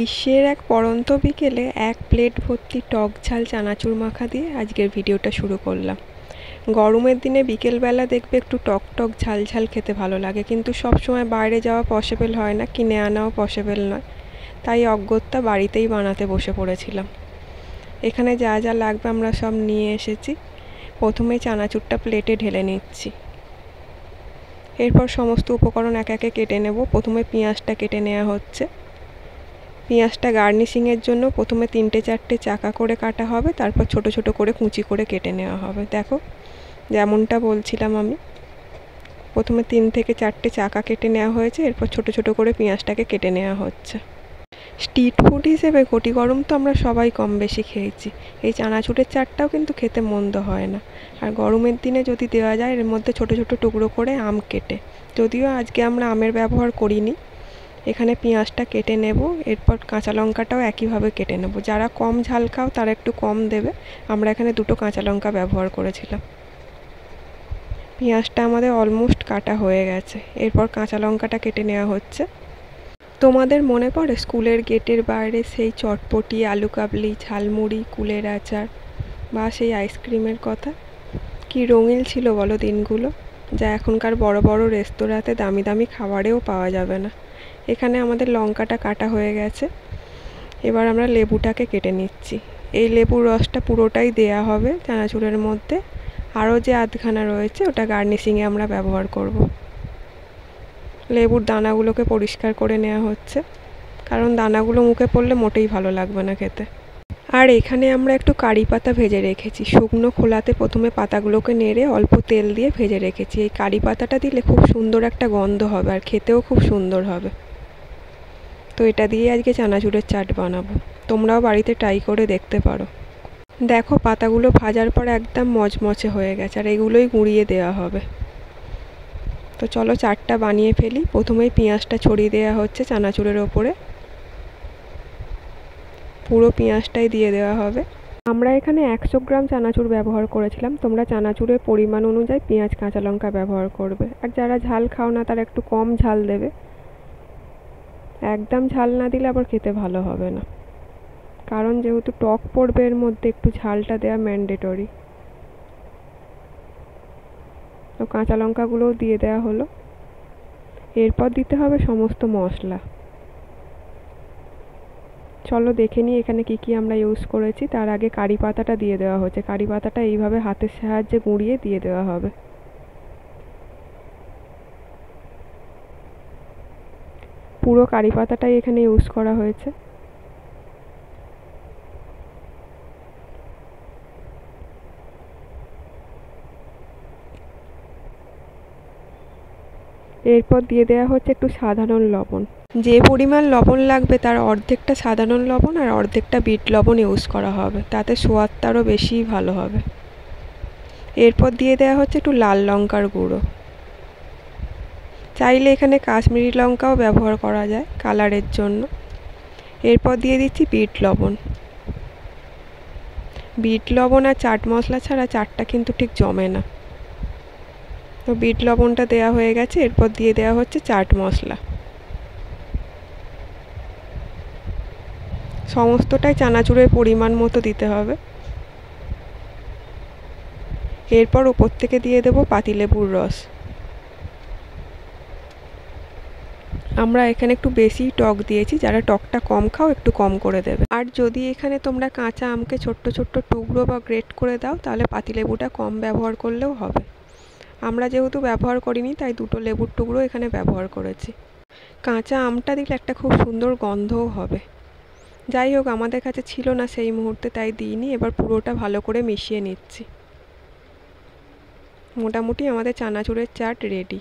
গ্রীষ্মের এক পড়ন্ত বিকেলে এক প্লেট ভর্তি টক ঝাল চানাচুর মাখা দিয়ে আজকের ভিডিওটা শুরু করলাম। গরমের দিনে বিকেলবেলা দেখবে একটু টক টক ঝাল ঝাল খেতে ভালো লাগে, কিন্তু সব সময় বাইরে যাওয়া পসিবল হয় না, কিনে আনাও পসিবল নয়। তাই অগত্যা বাড়িতেই বানাতে বসে পড়েছিলাম। এখানে যা যা লাগবে আমরা সব নিয়ে এসেছি। প্রথমে চানাচুরটা প্লেটে ঢেলে নিচ্ছি। এরপর সমস্ত উপকরণ এক একে কেটে নেব। প্রথমে পেঁয়াজটা কেটে নেওয়া হচ্ছে। পেঁয়াজটা গার্নিশিংয়ের জন্য প্রথমে 3-4টে চাকা করে কাটা হবে, তারপর ছোট ছোট করে কুচি করে কেটে নেওয়া হবে। দেখো, যেমনটা বলছিলাম আমি, প্রথমে 3 থেকে 4টে চাকা কেটে নেওয়া হয়েছে, এরপর ছোট ছোট করে পেঁয়াজটাকে কেটে নেওয়া হচ্ছে। স্ট্রিট ফুড হিসেবে ঘটি গরম তো আমরা সবাই কম বেশি খেয়েছি। এই চানাচুরের চাটটাও কিন্তু খেতে মন্দ হয় না। আর গরমের দিনে যদি দেওয়া যায় এর মধ্যে ছোট ছোট টুকরো করে আম কেটে, যদিও আজকে আমরা আমের ব্যবহার করিনি। এখানে পেঁয়াজটা কেটে নেব, এরপর কাঁচা লঙ্কাটাও একইভাবে কেটে নেব। যারা কম ঝাল খাও তারা একটু কম দেবে। আমরা এখানে 2টো কাঁচা লঙ্কা ব্যবহার করেছিলাম। পেঁয়াজটা আমাদের অলমোস্ট কাটা হয়ে গেছে। এরপর কাঁচা লঙ্কাটা কেটে নেওয়া হচ্ছে। তোমাদের মনে পড়ে স্কুলের গেটের বাইরে সেই চটপটি, আলু কাবলি, ঝালমুড়ি, কুলের আচার বা সেই আইসক্রিমের কথা? কি রঙিন ছিল বলো দিনগুলো, যা এখনকার বড় বড় রেস্তোরাঁতে দামি দামি খাবারেও পাওয়া যাবে না। এখানে আমাদের লঙ্কাটা কাটা হয়ে গেছে। এবার আমরা লেবুটাকে কেটে নিচ্ছি। এই লেবুর রসটা পুরোটাই দেয়া হবে চানাচুরের মধ্যে। আরও যে আধখানা রয়েছে ওটা গার্নিশিংয়ে আমরা ব্যবহার করব। লেবুর দানাগুলোকে পরিষ্কার করে নেওয়া হচ্ছে, কারণ দানাগুলো মুখে পড়লে মোটেই ভালো লাগবে না খেতে। আর এখানে আমরা একটু কারি পাতা ভেজে রেখেছি। শুকনো খোলাতে প্রথমে পাতাগুলোকে নেড়ে অল্প তেল দিয়ে ভেজে রেখেছি। এই কারি পাতাটা দিলে খুব সুন্দর একটা গন্ধ হবে, আর খেতেও খুব সুন্দর হবে। তো এটা দিয়ে আজকে চানাচুরের চাট বানাবো। তোমরাও বাড়িতে ট্রাই করে দেখতে পারো। দেখো, পাতাগুলো ভাজার পর একদম মচমচে হয়ে গেছে, আর এগুলোই গুঁড়িয়ে দেওয়া হবে। তো চলো চাটটা বানিয়ে ফেলি। প্রথমেই পেঁয়াজটা ছড়িয়ে দেওয়া হচ্ছে চানাচুরের ওপরে। পুরো পেঁয়াজটাই দিয়ে দেওয়া হবে। আমরা এখানে 100 গ্রাম চানাচুর ব্যবহার করেছিলাম। তোমরা চানাচুরের পরিমাণ অনুযায়ী পেঁয়াজ কাঁচা লঙ্কা ব্যবহার করবে। আর যারা ঝাল খাও না তারা একটু কম ঝাল দেবে। একদম ঝাল না দিলে আবার খেতে ভালো হবে না, কারণ যেহেতু টক পড়বে এর মধ্যে, একটু ঝালটা দেওয়া ম্যান্ডেটরি। তো কাঁচা লঙ্কাগুলোও দিয়ে দেওয়া হলো। এরপর দিতে হবে সমস্ত মশলা। চলো দেখে নিই এখানে কি কি আমরা ইউজ করেছি। তার আগে কারি পাতাটা দিয়ে দেওয়া হচ্ছে। কারি পাতাটা এইভাবে হাতের সাহায্যে গুঁড়িয়ে দিয়ে দেওয়া হবে। পুরো কারি পাতাটাই এখানে ইউজ করা হয়েছে। এরপর দিয়ে দেওয়া হচ্ছে একটু সাধারণ লবণ। যে পরিমাণ লবণ লাগবে তার অর্ধেকটা সাধারণ লবণ আর অর্ধেকটা বিট লবণ ইউজ করা হবে, তাতে স্বাদটা আরও বেশিই ভালো হবে। এরপর দিয়ে দেওয়া হচ্ছে একটু লাল লঙ্কার গুঁড়ো। চাইলে এখানে কাশ্মীরি লঙ্কাও ব্যবহার করা যায় কালারের জন্য। এরপর দিয়ে দিচ্ছি বিট লবণ। বিট লবণ আর চাট মশলা ছাড়া চাটটা কিন্তু ঠিক জমে না। তো বিট লবণটা দেওয়া হয়ে গেছে। এরপর দিয়ে দেওয়া হচ্ছে চাট মশলা। সমস্তটাই চানাচুরের পরিমাণ মতো দিতে হবে। এরপর উপর থেকে দিয়ে দেব পাতিলেবুর রস। আমরা এখানে একটু বেশি টক দিয়েছি, যারা টকটা কম খাও একটু কম করে দেবে। আর যদি এখানে তোমরা কাঁচা আমকে ছোট্ট ছোট্ট টুকরো বা গ্রেট করে দাও তাহলে পাতিলেবুটা কম ব্যবহার করলেও হবে। আমরা যেহেতু ব্যবহার করিনি তাই 2টো লেবুর টুকরো এখানে ব্যবহার করেছি। কাঁচা আমটা দিলে একটা খুব সুন্দর গন্ধও হবে। যাই হোক, আমাদের কাছে ছিল না সেই মুহূর্তে, তাই দিইনি। এবার পুরোটা ভালো করে মিশিয়ে নিচ্ছি। মোটামুটি আমাদের চানাচুরের চাট রেডি।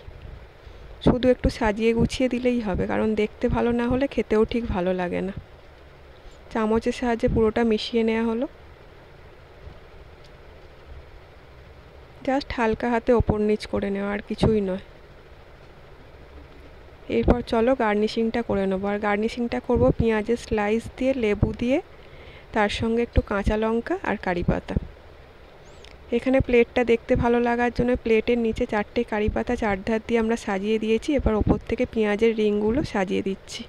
শুধু একটু সাজিয়ে গুছিয়ে দিলেই হবে, কারণ দেখতে ভালো না হলে খেতেও ঠিক ভালো লাগে না। চামচের সাহায্যে পুরোটা মিশিয়ে নেওয়া হলো। জাস্ট হালকা হাতে ওপর নিচ করে নেওয়া, আর কিছুই নয়। এরপর চলো গার্নিশিংটা করে নেবো। আর গার্নিশিংটা করব পেঁয়াজের স্লাইস দিয়ে, লেবু দিয়ে, তার সঙ্গে একটু কাঁচা লঙ্কা আর কারি পাতা। এখানে প্লেটটা দেখতে ভালো লাগার জন্য প্লেটের নিচে 4টে কারি পাতা চারধার দিয়ে আমরা সাজিয়ে দিয়েছি। এবার ওপর থেকে পেঁয়াজের রিংগুলো সাজিয়ে দিচ্ছি।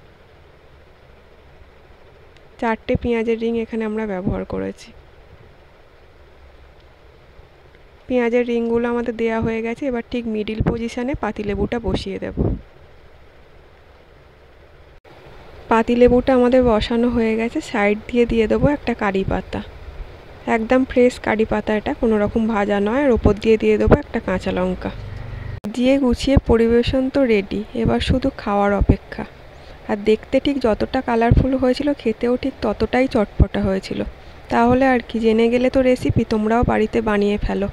4টে পেঁয়াজের রিং এখানে আমরা ব্যবহার করেছি। পেঁয়াজের রিংগুলো আমাদের দেয়া হয়ে গেছে। এবার ঠিক মিডিল পজিশানে পাতিলেবুটা বসিয়ে দেব। পাতিলেবুটা আমাদের বসানো হয়ে গেছে। সাইড দিয়ে দিয়ে দেবো একটা কারি পাতা, একদম ফ্রেশ কারি পাতা, এটা কোনো রকম ভাজা নয়। আর ওপর দিয়ে দিয়ে দেবো একটা কাঁচা লঙ্কা দিয়ে গুছিয়ে পরিবেশন তো রেডি। এবার শুধু খাওয়ার অপেক্ষা। আর দেখতে ঠিক যতটা কালারফুল হয়েছিল, খেতেও ঠিক ততটাই চটপটা হয়েছিল। তাহলে আর কি, জেনে গেলে তো রেসিপি, তোমরাও বাড়িতে বানিয়ে ফেলো,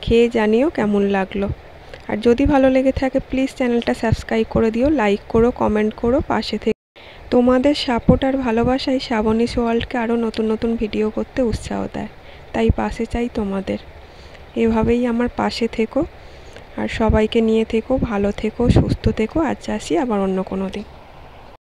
খেয়ে জানিও কেমন লাগলো। আর যদি ভালো লেগে থাকে প্লিজ চ্যানেলটা সাবস্ক্রাইব করে দিও, লাইক করো, কমেন্ট করো, পাশে থেকে। তোমাদের সাপোর্ট আর ভালোবাসাই শ্রাবণীস ওয়ার্ল্ডকে আরও নতুন নতুন ভিডিও করতে উৎসাহ দেয়। তাই পাশে চাই তোমাদের। এভাবেই আমার পাশে থেকো আর সবাইকে নিয়ে থেকো, ভালো থেকো, সুস্থ থেকো। আজ আসি আবার অন্য কোনো দিন।